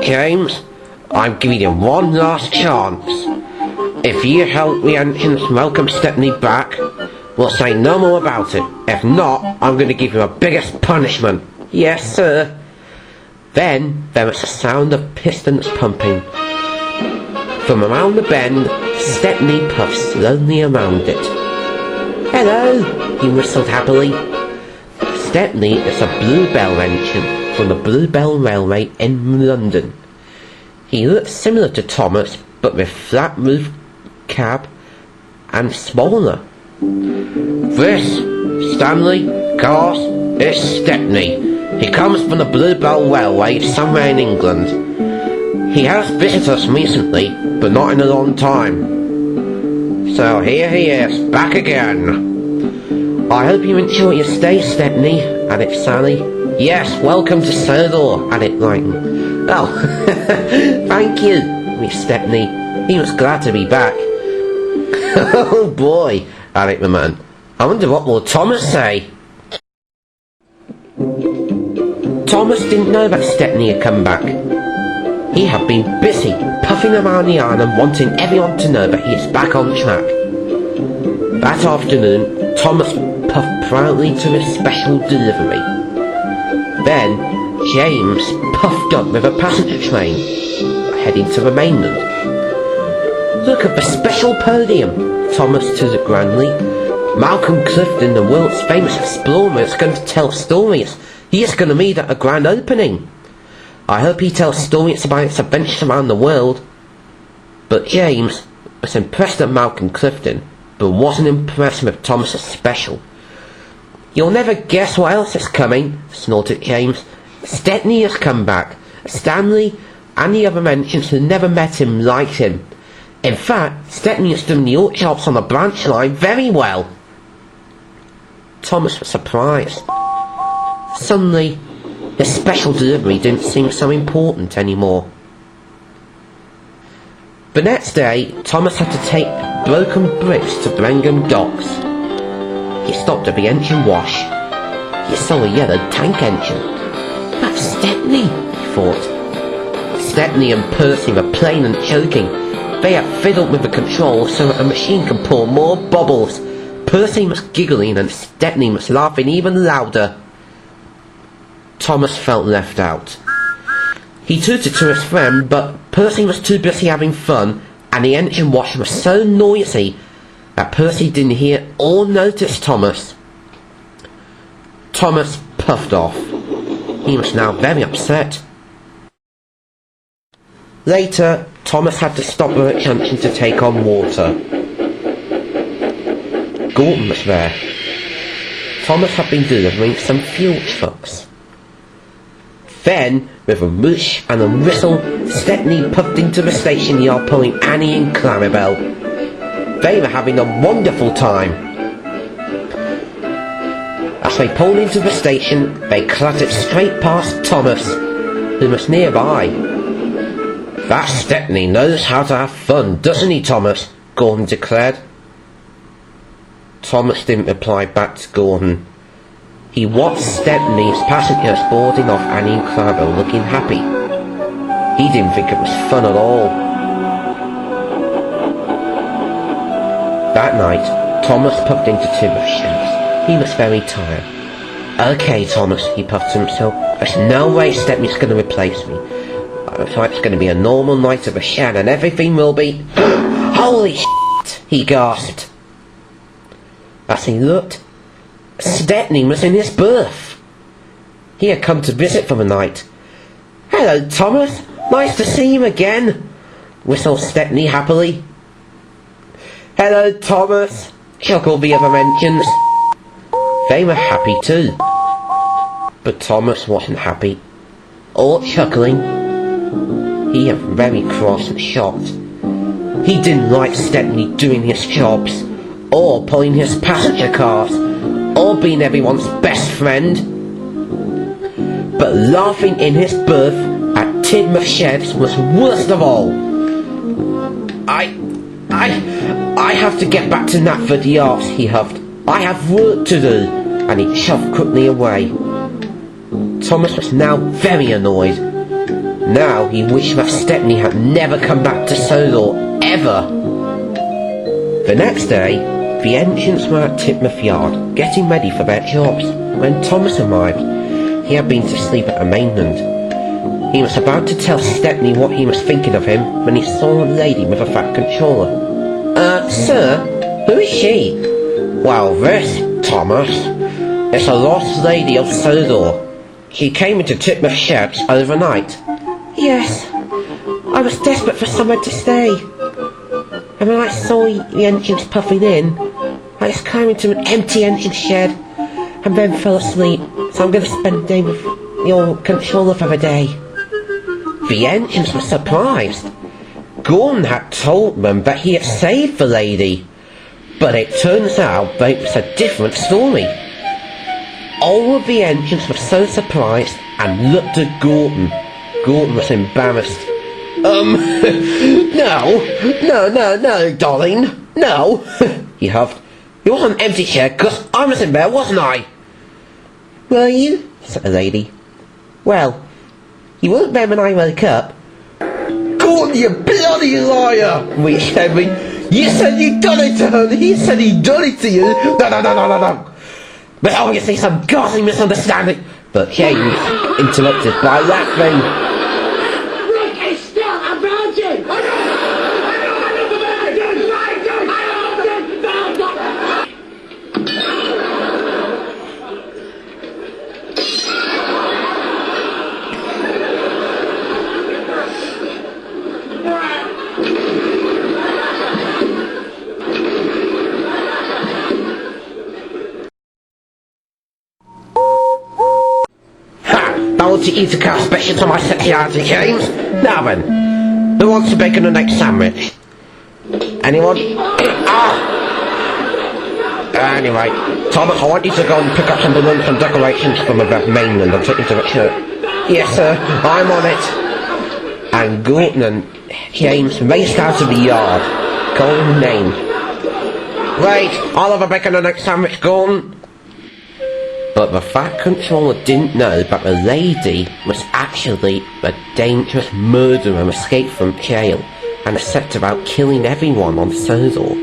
James, I'm giving you one last chance. If you help the engines welcome Stepney back, we'll say no more about it. If not, I'm going to give you the biggest punishment. Yes, sir. Then there was a sound of pistons pumping. From around the bend, Stepney puffed slowly around it. Hello, he whistled happily. Stepney is a Bluebell engine from the Bluebell Railway in London. He looked similar to Thomas, but with flat roof cab and smaller. This, Stanley, cars, is Stepney. He comes from the Bluebell Railway somewhere in England. He has visited us recently, but not in a long time. So here he is, back again. I hope you enjoy your stay, Stepney, added Sally. Yes, welcome to Sodor, added Lighton. Oh, thank you, Miss Stepney. He was glad to be back. Oh boy, added the man. I wonder what will Thomas say? Thomas didn't know that Stepney had come back. He had been busy puffing around the island, wanting everyone to know that he is back on track. That afternoon, Thomas puffed proudly to his special delivery. Then, James puffed up with a passenger train, heading to the mainland. Look at the special podium, Thomas tooted grandly. Malcolm Clifton, the world's famous explorer, is going to tell stories. He is going to meet at a grand opening. I hope he tells stories about its adventures around the world. But James was impressed at Malcolm Clifton, but wasn't impressed with Thomas's special. You'll never guess what else is coming, snorted James. Stepney has come back. Stanley and the other engines who never met him liked him. In fact, Stepney is doing the alt jobs on the branch line very well. Thomas was surprised. Suddenly, his special delivery didn't seem so important anymore. The next day, Thomas had to take broken bricks to Brengham Docks. He stopped at the engine wash. He saw a yellow tank engine. That's Stepney, he thought. Stepney and Percy were plain and joking. They had fiddled with the controls so that the machine could pour more bubbles. Percy was giggling and Stepney was laughing even louder. Thomas felt left out. He tooted to his friend, but Percy was too busy having fun, and the engine wash was so noisy that Percy didn't hear or notice Thomas. Thomas puffed off. He was now very upset. Later, Thomas had to stop at a junction to take on water. Gordon was there. Thomas had been delivering some fuel trucks. Then, with a whoosh and a whistle, Stepney puffed into the station yard pulling Annie and Clarabel. They were having a wonderful time. As they pulled into the station, they clattered straight past Thomas, who was nearby. That Stepney knows how to have fun, doesn't he, Thomas? Gordon declared. Thomas didn't reply back to Gordon. He watched Stepney's passengers boarding off Annie and Clarabel looking happy. He didn't think it was fun at all. That night, Thomas puffed into Tibbetts' He was very tired. Okay, Thomas, he puffed to himself. There's no way Stepney's going to replace me. So it's going to be a normal night at the shed and everything will be... Holy shit, he gasped. As he looked, Stepney was in his berth. He had come to visit for the night. Hello, Thomas. Nice to see you again, whistled Stepney happily. Hello, Thomas, chuckled the other engines. They were happy too. But Thomas wasn't happy, or chuckling. He was very cross and shocked. He didn't like Stepney doing his jobs, or pulling his passenger cars, or being everyone's best friend. But laughing in his berth at Tidmouth Sheds was worst of all. I have to get back to Knapford Yards, he huffed. I have work to do, and he shoved quickly away. Thomas was now very annoyed. Now he wished that Stepney had never come back to Sodor, ever. The next day, the ancients were at Titmouth Yard, getting ready for their jobs, when Thomas arrived. He had been to sleep at the mainland. He was about to tell Stepney what he was thinking of him, when he saw a lady with a fat controller. Sir, who is she? Well, this, Thomas, is a lost lady of Sodor. She came into Titmouth Sheds overnight. Yes, I was desperate for somewhere to stay. And when I saw the entrance puffing in, I just climbed into an empty entrance shed and then fell asleep. So I'm going to spend the day with your controller for the day. The entrance was surprised. Gordon had told them that he had saved the lady. But it turns out that it was a different story. All of the entrants were so surprised and looked at Gordon. Gordon was embarrassed. No, darling, no. He huffed. It wasn't an empty chair, 'cause I was in there, wasn't I? Were you? Said the lady. Well, you weren't there when I woke up. Gordon, you bloody liar! Reached Henry. You said you'd done it to her, and he said he'd done it to you. No. There's obviously some ghastly misunderstanding. But James interrupted by laughing. Rick is still a virgin! To eat a car special to my sexuality, James. Now then, who wants a bacon and egg sandwich? Anyone? Anyway, Thomas, I want you to go and pick up some balloons and decorations from the mainland and take them to the church. Yes, sir, I'm on it. And Gordon and James raced out of the yard, calling the name. Wait, I'll have a bacon and egg sandwich, Gordon. But the fat controller didn't know that the lady was actually a dangerous murderer escaped from jail and set about killing everyone on Sodor.